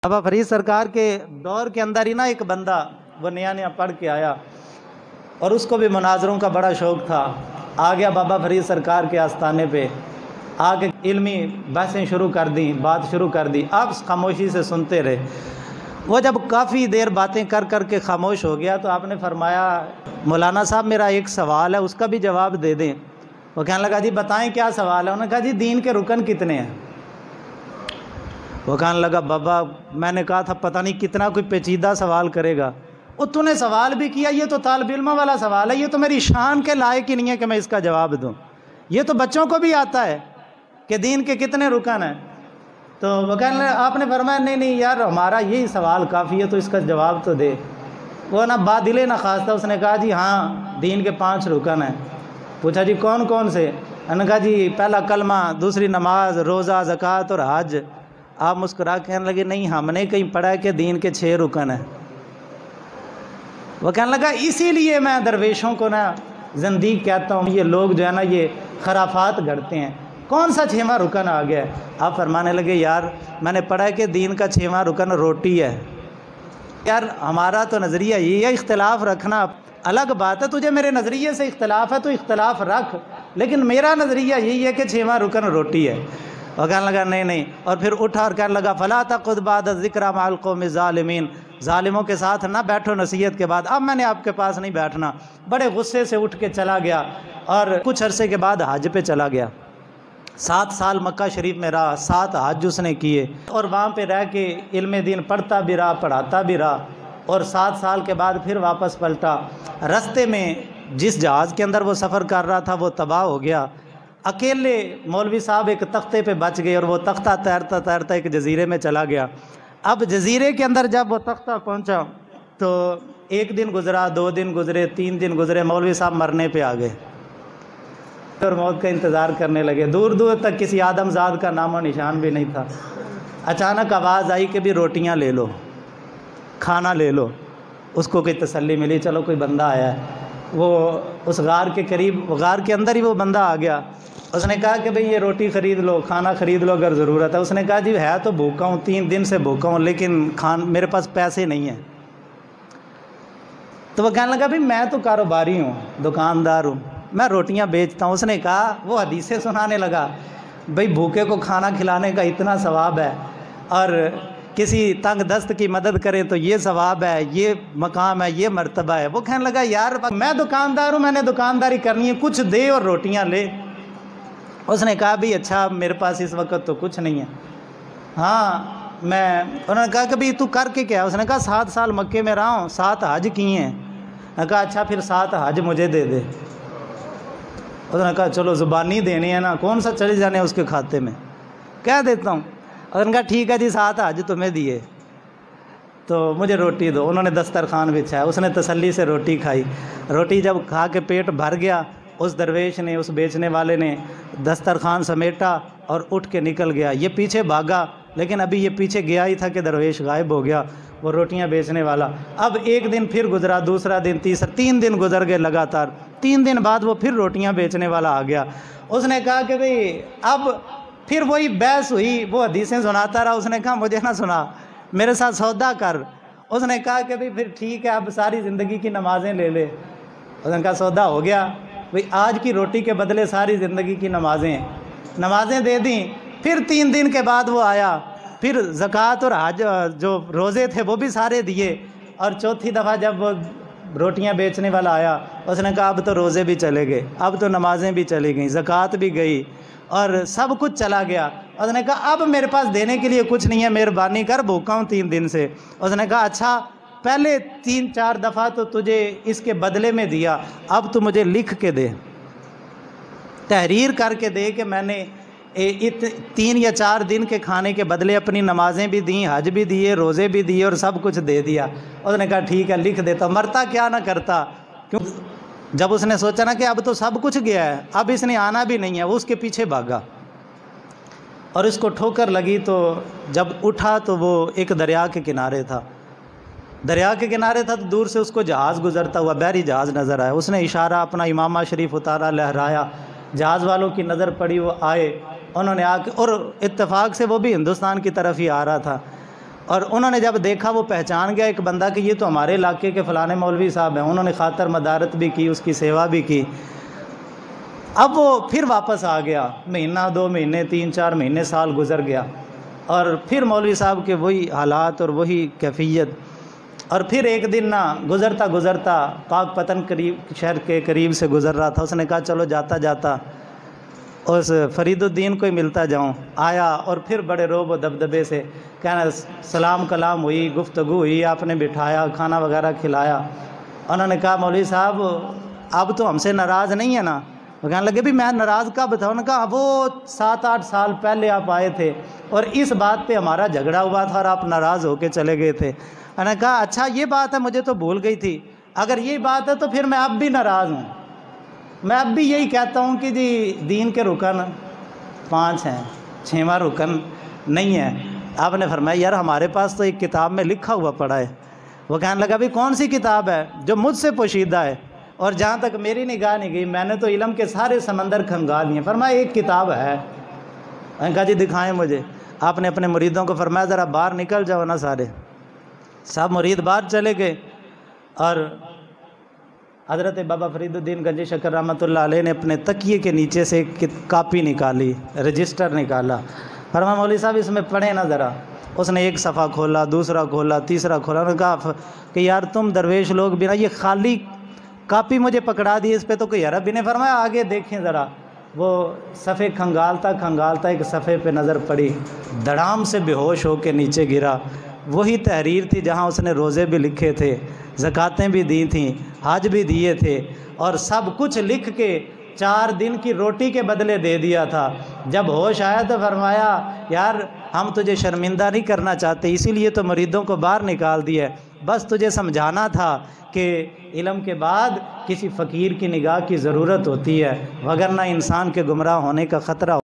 बाबा फरीद सरकार के दौर के अंदर ही ना एक बंदा वो नया नया पढ़ के आया और उसको भी मुनाजरों का बड़ा शौक़ था। आ गया बाबा फरीद सरकार के आस्थाने पे, आके इल्मी बहसें शुरू कर दी, बात शुरू कर दी। आप खामोशी से सुनते रहे। वो जब काफ़ी देर बातें कर कर के खामोश हो गया तो आपने फरमाया, मौलाना साहब मेरा एक सवाल है, उसका भी जवाब दे दें। वो कहने लगा जी बताएं क्या सवाल है। उन्होंने कहा जी दीन के रुकन कितने हैं। वो कहने लगा बाबा मैंने कहा था पता नहीं कितना कोई पेचीदा सवाल करेगा। वो तूने सवाल भी किया, ये तो तालिब इल्म वाला सवाल है, ये तो मेरी शान के लायक ही नहीं है कि मैं इसका जवाब दूँ। ये तो बच्चों को भी आता है कि दीन के कितने रुकन हैं। तो वो कहने लगा, आपने फरमाया नहीं नहीं यार हमारा यही सवाल काफ़ी है, तो इसका जवाब तो दे। वो ना बादिले ना खास्ता, उसने कहा जी हाँ दीन के 5 रुकन हैं। पूछा जी कौन कौन से। उन्होंने कहा जी पहला कलमा, दूसरी नमाज, रोज़ा, ज़कात और हज। आप मुस्कुरा कहने लगे नहीं हमने कहीं पढ़ा है कि दीन के 6 रुकन हैं। वो कहने लगा इसीलिए मैं दरवेशों को ना ज़ंदीक कहता हूँ, ये लोग जो है ना ये खराफात गढ़ते हैं। कौन सा 6वां रुकन आ गया है। आप फरमाने लगे यार मैंने पढ़ा है कि दीन का 6वां रुकन रोटी है। यार हमारा तो नज़रिया यही है, इख्तलाफ रखना अलग बात है, तुझे मेरे नज़रिए से इख्तलाफ है तो इख्तलाफ रख, लेकिन मेरा नज़रिया यही है कि 6वां रुकन रोटी है। और कहने लगा नहीं नहीं, और फिर उठा और कहने लगा फला तक़ुद बाद ज़िक्रा मअल क़ौमि ज़ालिमीन, ज़ालिमों के साथ ना बैठो नसीहत के बाद, अब मैंने आपके पास नहीं बैठना। बड़े गुस्से से उठ के चला गया और कुछ अरसे के बाद हज पे चला गया। 7 साल मक्का शरीफ में रहा, 7 हज उसने किए और वहाँ पे रह के इल्म दीन पढ़ता भी रहा, पढ़ाता भी रहा। और 7 साल के बाद फिर वापस पलटा। रास्ते में जिस जहाज़ के अंदर वो सफ़र कर रहा था वो तबाह हो गया। अकेले मौलवी साहब एक तख्ते पे बच गए और वो तख्ता तैरता तैरता एक जजीरे में चला गया। अब जजीरे के अंदर जब वो तख्ता पहुंचा तो 1 दिन गुजरा, 2 दिन गुजरे, 3 दिन गुजरे, मौलवी साहब मरने पे आ गए और मौत का इंतज़ार करने लगे। दूर दूर तक किसी आदमजाद का नामो निशान भी नहीं था। अचानक आवाज़ आई कि भी रोटियां ले लो, खाना ले लो। उसको कोई तसल्ली मिली, चलो कोई बंदा आया है। वो उस गार के करीब, गार के अंदर ही वो बंदा आ गया। उसने कहा कि भाई ये रोटी ख़रीद लो, खाना ख़रीद लो अगर ज़रूरत है। उसने कहा जी है तो भूखा हूँ, 3 दिन से भूखा हूँ, लेकिन मेरे पास पैसे नहीं हैं। तो वो कहने लगा भाई मैं तो कारोबारी हूँ, दुकानदार हूँ, मैं रोटियां बेचता हूँ। उसने कहा, वो हदीसें सुनाने लगा, भाई भूखे को खाना खिलाने का इतना सवाब है और किसी तंग दस्त की मदद करे तो ये सवाब है, ये मकाम है, ये मर्तबा है। वो कहने लगा यार मैं दुकानदार हूँ, मैंने दुकानदारी करनी है, कुछ दे और रोटियां ले। उसने कहा भी अच्छा मेरे पास इस वक्त तो कुछ नहीं है। हाँ उन्होंने कहा कि भाई तू करके क्या। उसने कहा 7 साल मक्के में रहा हूँ, 7 हज किए हैं। मैंने कहा अच्छा फिर 7 हज मुझे दे दे। उसने कहा चलो ज़ुबानी देनी है ना, कौन सा चले जाने उसके खाते में, कह देता हूँ। उसने कहा ठीक है जी 7 हज तुम्हें दिए तो मुझे रोटी दो। उन्होंने दस्तरखान बिछाया, उसने तसल्ली से रोटी खाई। रोटी जब खा के पेट भर गया, उस दरवेश ने, उस बेचने वाले ने दस्तरखान समेटा और उठ के निकल गया। ये पीछे भागा, लेकिन अभी ये पीछे गया ही था कि दरवेश गायब हो गया, वो रोटियां बेचने वाला। अब 1 दिन फिर गुजरा, दूसरा दिन, तीसरा, 3 दिन गुजर गए लगातार। 3 दिन बाद वो फिर रोटियां बेचने वाला आ गया। उसने कहा कि भाई अब फिर वही बहस हुई, वो हदीसें सुनाता रहा। उसने कहा मुझे ना सुना, मेरे साथ सौदा कर। उसने कहा कि भाई फिर ठीक है, अब सारी ज़िंदगी की नमाज़ें ले ले। उसने कहा सौदा हो गया भाई, आज की रोटी के बदले सारी ज़िंदगी की नमाज़ें दे दी। फिर 3 दिन के बाद वो आया, फिर ज़कात और हज जो रोज़े थे वो भी सारे दिए। और चौथी दफ़ा जब वो रोटियां बेचने वाला आया, उसने कहा अब तो रोज़े भी चले गए, अब तो नमाज़ें भी चली गई, ज़कात भी गई और सब कुछ चला गया। उसने कहा अब मेरे पास देने के लिए कुछ नहीं है, मेहरबानी कर, भूखा हूँ 3 दिन से। उसने कहा अच्छा पहले 3-4 दफ़ा तो तुझे इसके बदले में दिया, अब तू मुझे लिख के दे, तहरीर करके दे कि मैंने 3 या 4 दिन के खाने के बदले अपनी नमाज़ें भी दी, हज भी दिए, रोज़े भी दिए और सब कुछ दे दिया। उसने कहा ठीक है लिख देता, मरता क्या ना करता। क्यों जब उसने सोचा ना कि अब तो सब कुछ गया है, अब इसने आना भी नहीं है, वो उसके पीछे भागा और इसको ठोकर लगी। तो जब उठा तो वो एक दरिया के किनारे था। दरिया के किनारे था तो दूर से उसको जहाज़ गुज़रता हुआ, बहरी जहाज़ नज़र आया। उसने इशारा अपना इमामा शरीफ उतारा, लहराया, जहाज़ वालों की नज़र पड़ी, वो आए। उन्होंने आके, और इत्तेफाक से वो भी हिंदुस्तान की तरफ ही आ रहा था। اور انہوں نے جب دیکھا وہ پہچان گیا ایک بندہ کہ یہ تو ہمارے علاقے کے فلانے مولوی صاحب ہیں، انہوں نے خاطر مدارت بھی کی، اس کی سیوا بھی کی۔ اب وہ پھر واپس آ گیا، مہینہ 2 مہینے 3 4 مہینے سال گزر گیا، اور پھر مولوی صاحب کے وہی حالات اور وہی کیفیت۔ اور پھر ایک دن نہ گزرتا پاک پتن شہر کے قریب سے گزر رہا تھا، اس نے کہا چلو جاتا جاتا اس فرید الدین کو ہی ملتا جاؤں۔ آیا اور پھر بڑے روب و دبدبے سے کہنا، سلام کلام ہوئی، گفتگو ہوئی، آپ نے بٹھایا، کھانا وغیرہ کھلایا۔ انہوں نے کہا مولوی صاحب اب تو ہم سے ناراض نہیں ہے نا؟ وہ کہنے لگے بھی میں ناراض کب تھا؟ انہوں نے کہا وہ 7 8 سال پہلے آپ آئے تھے اور اس بات پہ ہمارا جھگڑا ہوا تھا اور آپ ناراض ہو کے چلے گئے تھے۔ انہوں نے کہا اچھا یہ بات ہے، مجھے تو بھول گئی تھی، اگر یہ بات ہے تو پھر میں اب بھی ناراض ہوں۔ میں اب بھی یہی کہتا ہوں کہ جی دین کے رکن 5 ہیں، 6واں رکن نہیں ہے۔ آپ نے فرمایا یار ہمارے پاس تو ایک کتاب میں لکھا ہوا پڑا ہے۔ وہ کہنے لگا بھی کون سی کتاب ہے؟ جو مجھ سے پوشیدہ ہے اور جہاں تک میری نگاہ نہیں گئی، میں نے تو علم کے سارے سمندر کھنگال لیے۔ فرمایا ایک کتاب ہے۔ میں نے کہا جی دکھائیں مجھے۔ آپ نے اپنے مریدوں کو فرمایا ذرا باہر نکل جاؤ نا سارے۔ سب مرید باہر چلے گئے اور حضرت بابا فرید الدین گنجی شکر رحمۃ اللہ علیہ نے اپنے تکیے کے نیچے سے ایک کاپی نکالی، رجسٹر نکالا۔ فرمایا مولوی صاحب اس میں پڑھیں نا ذرا۔ اس نے ایک صفحہ کھولا، دوسرا کھولا، تیسرا کھولا۔ انہوں نے کہا کہ یار تم درویش لوگ بھی نا یہ خالی کاپی مجھے پکڑا دی، اس پہ تو کوئی عرب بھی نہیں۔ فرمایا آگے دیکھیں ذرا۔ وہ صفحے کھنگالتا ایک صفحے پہ نظر پڑی، دڑام سے بے ہوش ہو کے نیچے گرا۔ وہی تحریر تھی جہاں اس نے روزے بھی لکھے تھے، زکاتیں بھی دی تھیں، حج بھی دیے تھے، اور سب کچھ لکھ کے 4 دن کی روٹی کے بدلے دے دیا تھا۔ جب ہوش آیا تو فرمایا یار ہم تجھے شرمندہ نہیں کرنا چاہتے، اسی لیے تو مریدوں کو باہر نکال دیا، بس تجھے سمجھانا تھا کہ علم کے بعد کسی فقیر کی نگاہ کی ضرورت ہوتی ہے، وگرنہ انسان کے گمراہ ہونے کا خطرہ